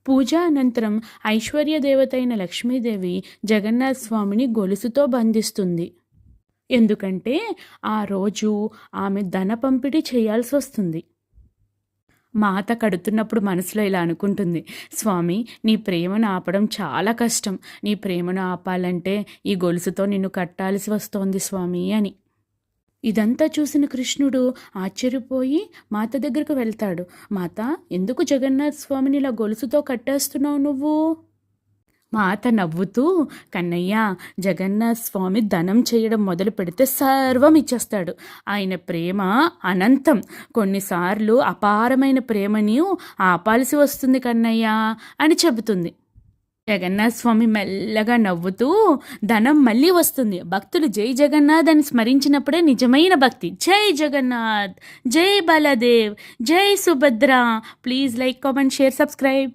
పూజ అనంతరం ఐశ్వర్య దేవతైన లక్ష్మీదేవి జగన్నాథ స్వామిని గొలుసుతో బంధిస్తుంది. ఎందుకంటే ఆ రోజు ఆమె ధన పంపిణీ చేయాల్సి వస్తుంది. మాత కడుతున్నప్పుడు మనసులో ఇలా అనుకుంటుంది, స్వామి నీ ప్రేమను ఆపడం చాలా కష్టం, నీ ప్రేమను ఆపాలంటే ఈ గొలుసుతో నిన్ను కట్టాల్సి వస్తోంది స్వామి అని. ఇదంతా చూసిన కృష్ణుడు ఆశ్చర్యపోయి మాత దగ్గరకు వెళ్తాడు. మాత, ఎందుకు జగన్నాథ స్వామిని ఇలా గొలుసుతో కట్టేస్తున్నావు నువ్వు? మాత నవ్వుతూ, కన్నయ్య, జగన్నాథ స్వామి ధనం చేయడం మొదలు పెడితే సర్వం ఇచ్చేస్తాడు. ఆయన ప్రేమ అనంతం. కొన్నిసార్లు అపారమైన ప్రేమని ఆపాల్సి వస్తుంది కన్నయ్య అని చెబుతుంది. జగన్నాథ స్వామి మెల్లగా నవ్వుతూ, ధనం మళ్ళీ వస్తుంది, భక్తులు జై జగన్నాథ్ అని స్మరించినప్పుడే నిజమైన భక్తి. జై జగన్నాథ్, జై బలదేవ్, జై Subhadra. Please like, comment, share, subscribe.